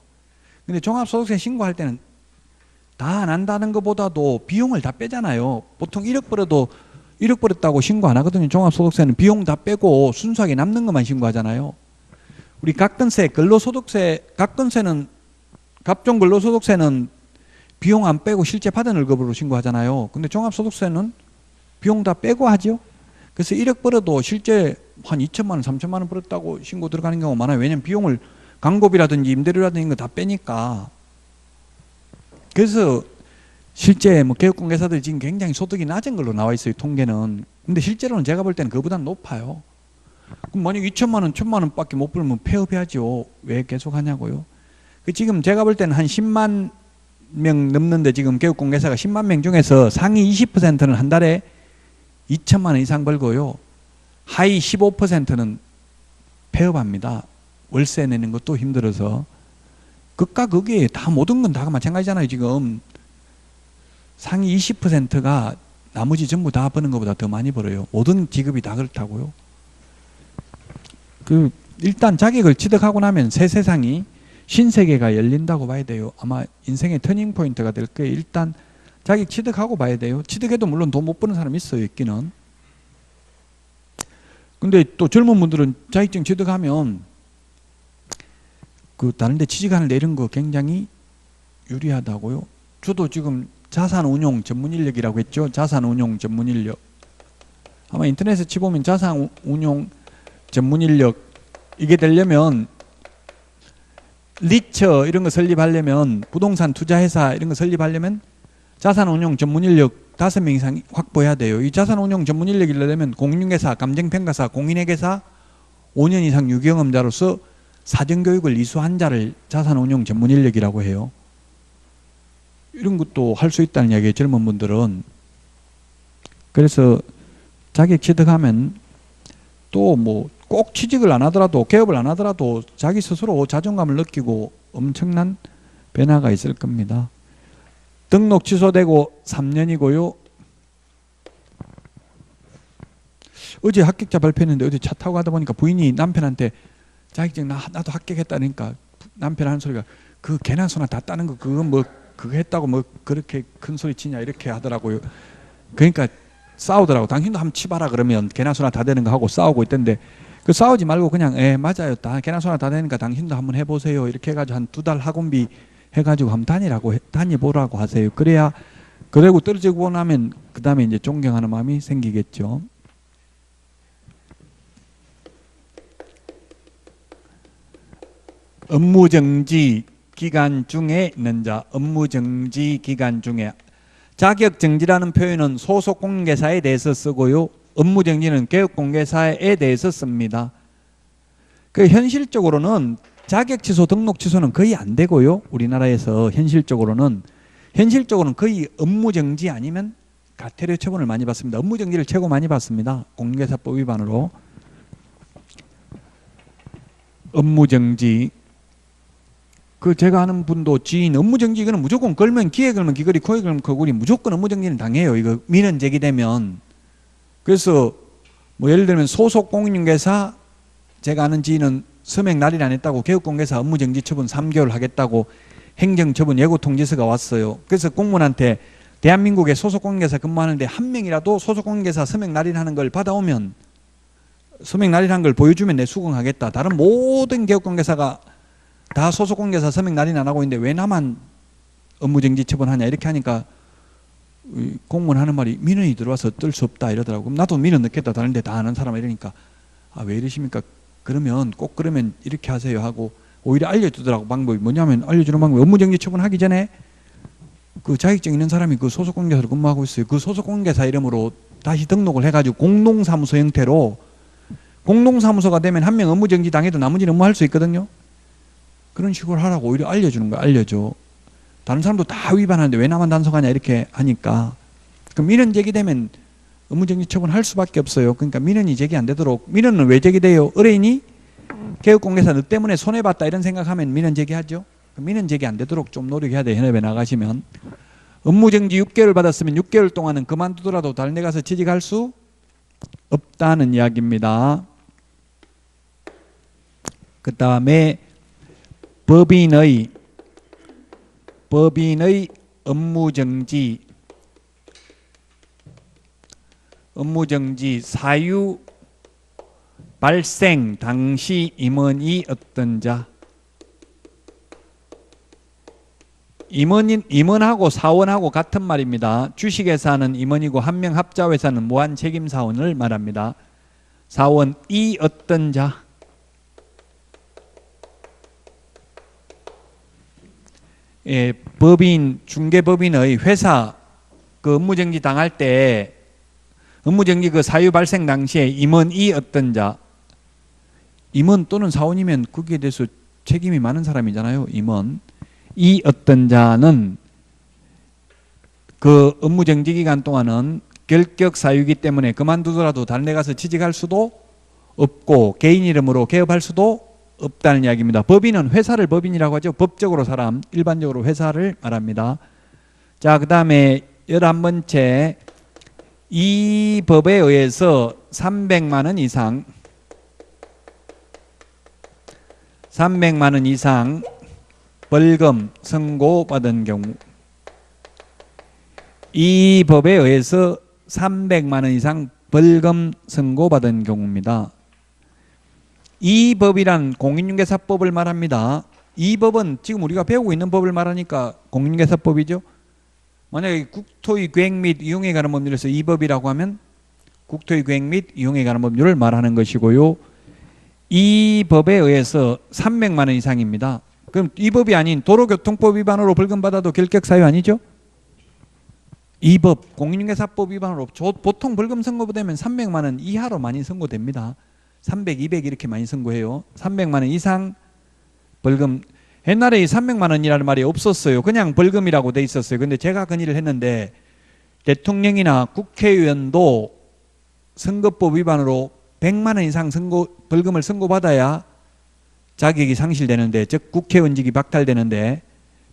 근데 종합소득세 신고할 때는 다 안 한다는 것보다도 비용을 다 빼잖아요. 보통 1억 벌어도 1억 벌었다고 신고 안 하거든요. 종합소득세는 비용 다 빼고 순수하게 남는 것만 신고하잖아요. 우리 각근세, 근로소득세, 각근세는 갑종 근로소득세는 비용 안 빼고 실제 받은 월급으로 신고하잖아요. 근데 종합소득세는 비용 다 빼고 하죠. 그래서 1억 벌어도 실제 한 2천만 원, 3천만 원 벌었다고 신고 들어가는 경우가 많아요. 왜냐하면 비용을 광고비라든지 임대료라든지 이거 다 빼니까. 그래서 실제 뭐 개업공개사들이 지금 굉장히 소득이 낮은 걸로 나와 있어요. 통계는. 근데 실제로는 제가 볼 때는 그보다 높아요. 그럼 만약 2천만 원, 1천만 원밖에 못 벌면 폐업해야죠. 왜 계속 하냐고요. 지금 제가 볼 때는 한 10만 명 넘는데 지금 개업공개사가 10만 명 중에서 상위 20%는 한 달에 2천만 원 이상 벌고요. 하위 15%는 폐업합니다. 월세 내는 것도 힘들어서. 극과 극이 다 모든 건 다 마찬가지잖아요. 지금 상위 20%가 나머지 전부 다 버는 것보다 더 많이 벌어요. 모든 직업이 다 그렇다고요. 일단 자격을 취득하고 나면 새 세상이 신세계가 열린다고 봐야 돼요. 아마 인생의 터닝 포인트가 될 거예요. 일단 자격 취득하고 봐야 돼요. 취득해도 물론 돈 못 버는 사람 있어요. 있기는. 근데 또 젊은 분들은 자격증 취득하면 다른 데 취직하는 데 이런 거 굉장히 유리하다고요. 저도 지금 자산운용 전문인력이라고 했죠. 자산운용 전문인력. 아마 인터넷에 치보면 자산운용 전문인력 이게 되려면 리처 이런 거 설립하려면 부동산 투자회사 이런 거 설립하려면 자산운용 전문인력 5명 이상 확보해야 돼요. 이 자산운용 전문인력이려면 공인중개사, 감정평가사, 공인회계사 5년 이상 유경험자로서 사전교육을 이수한 자를 자산운용 전문인력이라고 해요. 이런 것도 할 수 있다는 이야기예요. 젊은 분들은. 그래서 자격 취득하면 또 뭐 꼭 취직을 안 하더라도 개업을 안 하더라도 자기 스스로 자존감을 느끼고 엄청난 변화가 있을 겁니다. 등록 취소되고 3년이고요. 어제 합격자 발표했는데 어디 차 타고 가다 보니까 부인이 남편한테 자격증 나도 합격했다니까 남편 하는 소리가 그 개나 소나 다 따는 거 그거 뭐 그거 했다고 뭐 그렇게 큰 소리 치냐 이렇게 하더라고요. 그러니까 싸우더라고. 당신도 한번 치봐라 그러면 개나 소나 다 되는 거 하고 싸우고 있던데 싸우지 말고 그냥 맞아요. 다 개나 소나 다 되니까 당신도 한번 해보세요. 이렇게 해가지고 한 2달 학원비 해가지고 한번 다니보라고 하세요. 그래야 그리고 떨어지고 나면 그 다음에 이제 존경하는 마음이 생기겠죠. 업무정지 기간 중에 있는 자, 업무정지 기간 중에 자격정지라는 표현은 소속 공개사에 대해서 쓰고요. 업무정지는 개업공개사에 대해서 씁니다. 현실적으로는 자격취소, 등록취소는 거의 안 되고요. 우리나라에서 현실적으로는 거의 업무정지 아니면 가태료 처분을 많이 받습니다. 업무정지를 최고 많이 받습니다. 공개사법 위반으로. 업무정지 그 제가 아는 분도 지인 업무정지 이거는 무조건 걸면 귀에 걸면 귀걸이 코에 걸면 코걸이 무조건 업무정지는 당해요. 이거 민원 제기되면. 그래서 뭐 예를 들면 소속 공인중개사 제가 아는 지인은 서명 날인 안 했다고 개업공개사 업무정지 처분 3개월 하겠다고 행정처분 예고통지서가 왔어요. 그래서 공무원한테 대한민국에 소속 공인중개사 근무하는데 한 명이라도 소속 공인중개사 서명 날인하는 걸 받아오면 서명 날인한 걸 보여주면 내 수긍하겠다. 다른 모든 개업공개사가 다 소속 공개사 서명 날인 안 하고 있는데 왜 나만 업무정지 처분하냐 이렇게 하니까 공무원 하는 말이 민원이 들어와서 어쩔 수 없다 이러더라고. 그럼 나도 민원 넣겠다. 다른데 다 아는 사람 이러니까 아 왜 이러십니까? 그러면 꼭 그러면 이렇게 하세요 하고 오히려 알려주더라고. 방법이 뭐냐면 알려주는 방법이 업무정지 처분하기 전에 그 자격증 있는 사람이 그 소속 공개사로 근무하고 있어요. 그 소속 공개사 이름으로 다시 등록을 해가지고 공동사무소 형태로 공동사무소가 되면 한 명 업무정지 당해도 나머지는 업무할 수 있거든요. 그런 식으로 하라고 오히려 알려주는 거야. 알려줘. 다른 사람도 다 위반하는데 왜 나만 단속하냐 이렇게 하니까 그럼 민원 제기되면 업무정지 처분할 수밖에 없어요. 그러니까 민원이 제기 안 되도록. 민원은 왜 제기돼요? 의뢰인이 개업공개사 너 때문에 손해봤다 이런 생각하면 민원 제기하죠. 민원 제기 안 되도록 좀 노력해야 돼요. 현업에 나가시면. 업무정지 6개월 받았으면 6개월 동안은 그만두더라도 다른 데 가서 취직할 수 없다는 이야기입니다. 그 다음에 법인의 업무정지 사유 발생 당시 임원이 어떤 자. 임원하고 사원하고 같은 말입니다. 주식회사는 임원이고 한 명 합자회사는 무한책임사원을 말합니다. 사원이 어떤 자. 예, 법인, 중개법인의 회사 그 업무정지 당할 때 업무정지 그 사유 발생 당시에 임원이 어떤 자. 임원 또는 사원이면 거기에 대해서 책임이 많은 사람이잖아요. 임원. 이 어떤 자는 그 업무정지 기간 동안은 결격 사유이기 때문에 그만두더라도 다른 데 가서 취직할 수도 없고 개인 이름으로 개업할 수도 없다는 이야기입니다. 법인은 회사를 법인이라고 하죠. 법적으로 사람, 일반적으로 회사를 말합니다. 자, 그 다음에 11번째 이 법에 의해서 300만 원 이상 300만 원 이상 벌금 선고받은 경우 이 법에 의해서 300만 원 이상 벌금 선고받은 경우입니다. 이 법이란 공인중개사법을 말합니다. 이 법은 지금 우리가 배우고 있는 법을 말하니까 공인중개사법이죠. 만약에 국토의 계획 및 이용에 관한 법률에서 이 법이라고 하면 국토의 계획 및 이용에 관한 법률을 말하는 것이고요. 이 법에 의해서 300만 원 이상입니다. 그럼 이 법이 아닌 도로교통법 위반으로 벌금 받아도 결격 사유 아니죠? 이 법 공인중개사법 위반으로 보통 벌금 선고되면 300만 원 이하로 많이 선고됩니다. 300, 200 이렇게 많이 선고해요. 300만 원 이상 벌금. 옛날에 이 300만 원이라는 말이 없었어요. 그냥 벌금이라고 돼 있었어요. 근데 제가 건의를 했는데 대통령이나 국회의원도 선거법 위반으로 100만 원 이상 벌금을 선고받아야 자격이 상실되는데, 즉 국회의원직이 박탈되는데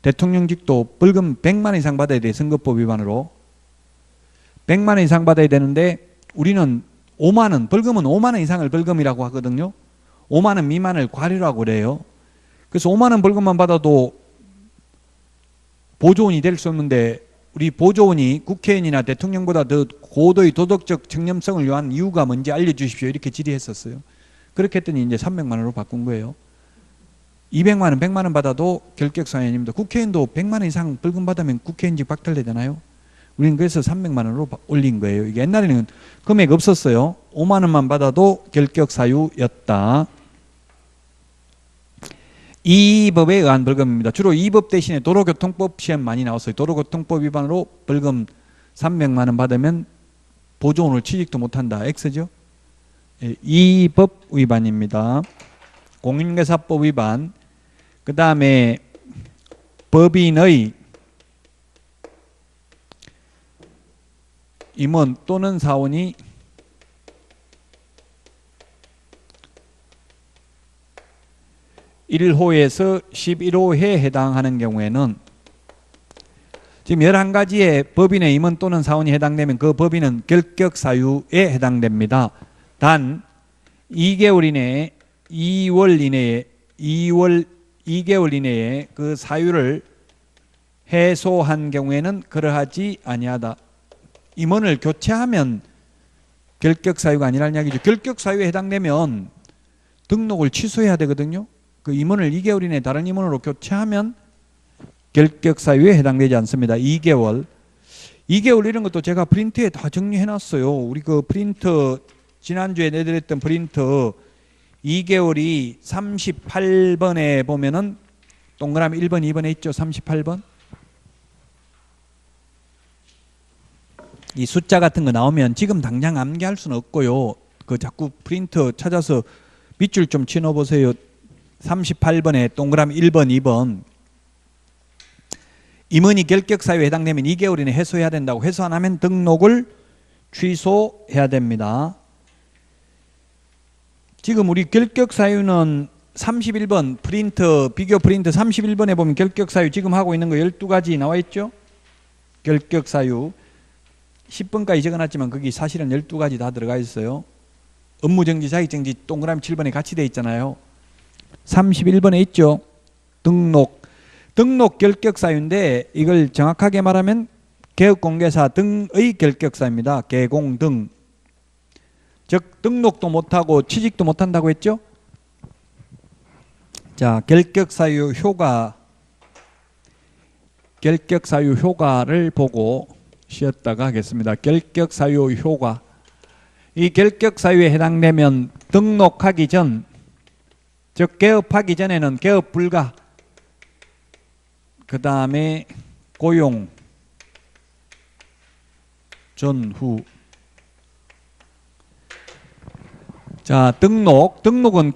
대통령직도 벌금 100만 원 이상 받아야 돼. 선거법 위반으로 100만 원 이상 받아야 되는데 우리는 5만 원, 벌금은 5만 원 이상을 벌금이라고 하거든요. 5만 원 미만을 과료라고 그래요. 그래서 5만 원 벌금만 받아도 보조원이 될 수 없는데 우리 보조원이 국회의원이나 대통령보다 더 고도의 도덕적 청렴성을 요한 이유가 뭔지 알려주십시오. 이렇게 질의했었어요. 그렇게 했더니 이제 300만 원으로 바꾼 거예요. 200만 원, 100만 원 받아도 결격사유 아닙니다. 국회의원도 100만 원 이상 벌금 받으면 국회의원직 박탈되잖아요. 우리는 그래서 300만 원으로 올린 거예요. 이게 옛날에는 금액 없었어요. 5만 원만 받아도 결격사유였다. 이 법에 의한 벌금입니다. 주로 이 법 대신에 도로교통법 시험 많이 나왔어요. 도로교통법 위반으로 벌금 300만 원 받으면 보조원을 취직도 못한다. X죠. 이 법 위반입니다. 공인중개사법 위반. 그 다음에 법인의 임원 또는 사원이 1호에서 11호에 해당하는 경우에는 지금 11가지의 법인의 임원 또는 사원이 해당되면 그 법인은 결격 사유에 해당됩니다. 단 2개월 이내에 2개월 이내에 그 사유를 해소한 경우에는 그러하지 아니하다. 임원을 교체하면 결격 사유가 아니라는 이야기죠. 결격 사유에 해당되면 등록을 취소해야 되거든요. 그 임원을 2개월 이내에 다른 임원으로 교체하면 결격 사유에 해당되지 않습니다. 2개월 이런 것도 제가 프린트에 다 정리해 놨어요. 우리 그 프린터 지난주에 내드렸던 프린터 2개월이 38번에 보면은 동그라미 1번 2번에 있죠. 38번 이 숫자 같은 거 나오면 지금 당장 암기할 수는 없고요. 그 자꾸 프린터 찾아서 밑줄 좀 치워 보세요. 38번에 동그라미 1번 2번 임원이 결격 사유에 해당되면 2개월 이내 해소해야 된다고. 해소 안 하면 등록을 취소해야 됩니다. 지금 우리 결격 사유는 31번 프린터 비교 프린터 31번에 보면 결격 사유 지금 하고 있는 거 12가지 나와 있죠. 결격 사유 10번까지 적어놨지만 거기 사실은 12가지 다 들어가 있어요. 업무정지 자격정지 동그라미 7번에 같이 돼 있잖아요. 31번에 있죠. 등록 결격 사유인데 이걸 정확하게 말하면 개업공개사 등의 결격 사유입니다. 개공 등. 즉 등록도 못하고 취직도 못한다고 했죠. 자, 결격 사유 효과를 보고 쉬었다가 하겠습니다. 결격 사유 효과. 이 결격 사유에 해당되면 등록하기 전, 즉 개업하기 전에는 개업 불가, 그 다음에 고용 전후. 자, 등록은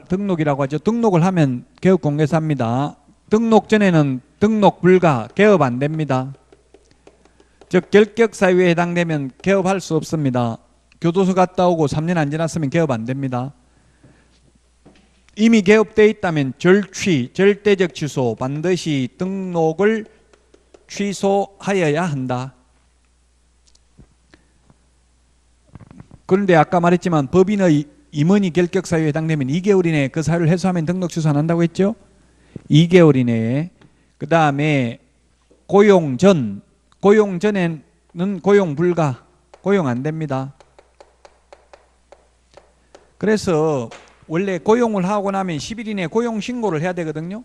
등록이라고 하죠. 등록을 하면 개업공개사입니다. 등록 전에는 등록 불가, 개업 안 됩니다. 즉 결격 사유에 해당되면 개업할 수 없습니다. 교도소 갔다 오고 3년 안 지났으면 개업 안 됩니다. 이미 개업되어 있다면 절대적 취소, 반드시 등록을 취소하여야 한다. 그런데 아까 말했지만 법인의 임원이 결격 사유에 해당되면 2개월 이내에 그 사유를 해소하면 등록 취소 안 한다고 했죠. 2개월 이내에. 그 다음에 고용 전에는 고용 불가, 고용 안 됩니다. 그래서 원래 고용을 하고 나면 10일 이내에 고용 신고를 해야 되거든요.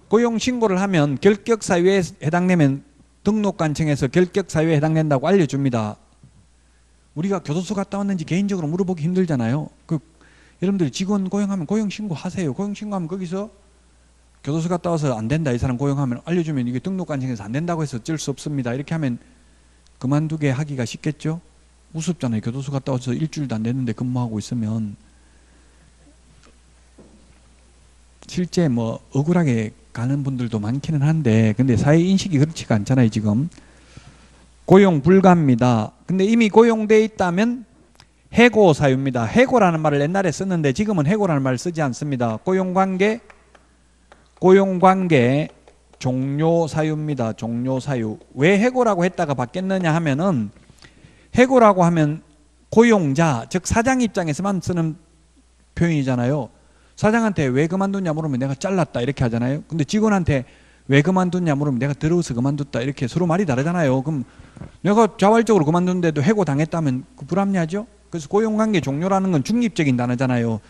고용 신고를 하면 결격 사유에 해당되면 등록관청에서 결격 사유에 해당된다고 알려줍니다. 우리가 교도소 갔다 왔는지 개인적으로 물어보기 힘들잖아요. 여러분들 직원 고용하면 고용 신고하세요. 고용 신고하면 거기서 교도소 갔다 와서 안 된다, 이 사람 고용하면 알려주면 이게 등록관청에서 안 된다고 해서 어쩔 수 없습니다. 이렇게 하면 그만두게 하기가 쉽겠죠. 우습잖아요. 교도소 갔다 와서 일주일도 안 됐는데 근무하고 있으면. 실제 뭐 억울하게 가는 분들도 많기는 한데, 근데 사회 인식이 그렇지가 않잖아요. 지금 고용 불가입니다. 근데 이미 고용돼 있다면 해고 사유입니다. 해고라는 말을 옛날에 썼는데 지금은 해고라는 말을 쓰지 않습니다. 고용관계 종료 사유입니다. 종료 사유. 왜 해고라고 했다가 바뀌었느냐 하면은, 해고라고 하면 고용자, 즉 사장 입장에서만 쓰는 표현이잖아요. 사장한테 왜 그만뒀냐 물으면 내가 잘랐다 이렇게 하잖아요. 근데 직원한테 왜 그만뒀냐 물으면 내가 더러워서 그만뒀다, 이렇게 서로 말이 다르잖아요. 그럼 내가 자발적으로 그만뒀는데도 해고 당했다면 불합리하죠. 그래서 고용관계 종료라는 건 중립적인 단어잖아요.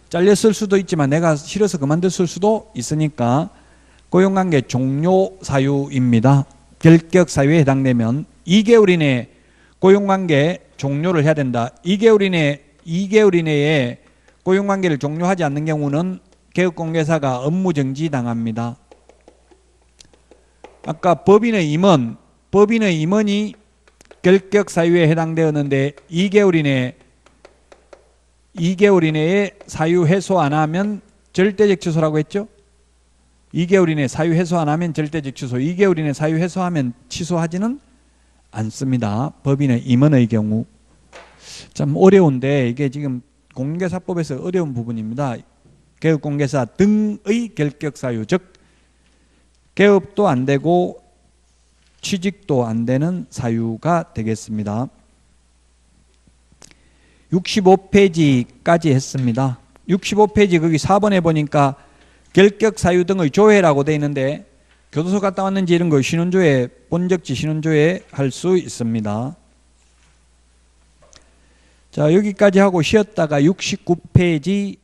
잘렸을 수도 있지만 내가 싫어서 그만뒀을 수도 있으니까 고용관계 종료 사유입니다. 결격 사유에 해당되면 2개월 이내에 고용관계 종료를 해야 된다. 2개월 이내에 고용관계를 종료하지 않는 경우는 개업공개사가 업무정지 당합니다. 아까 법인의 임원이 결격 사유에 해당되었는데 2개월 이내에 사유 해소 안 하면 절대적 취소라고 했죠. 2개월 이내에 사유 해소 안 하면 절대적 취소, 2개월 이내에 사유 해소하면 취소하지는 않습니다. 법인의 임원의 경우. 참 어려운데 이게 지금 공개사법에서 어려운 부분입니다. 개업공개사 등의 결격사유, 즉 개업도 안 되고 취직도 안 되는 사유가 되겠습니다. 65페이지까지 했습니다. 65페이지 거기 4번에 보니까 결격사유 등의 조회라고 되어 있는데 교도소 갔다 왔는지 이런 거 신원조회, 본적지 신원조회 할 수 있습니다. 자, 여기까지 하고 쉬었다가 69페이지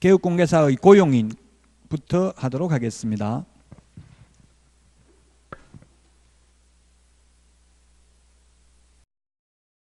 개업공개사의 고용인부터 하도록 하겠습니다.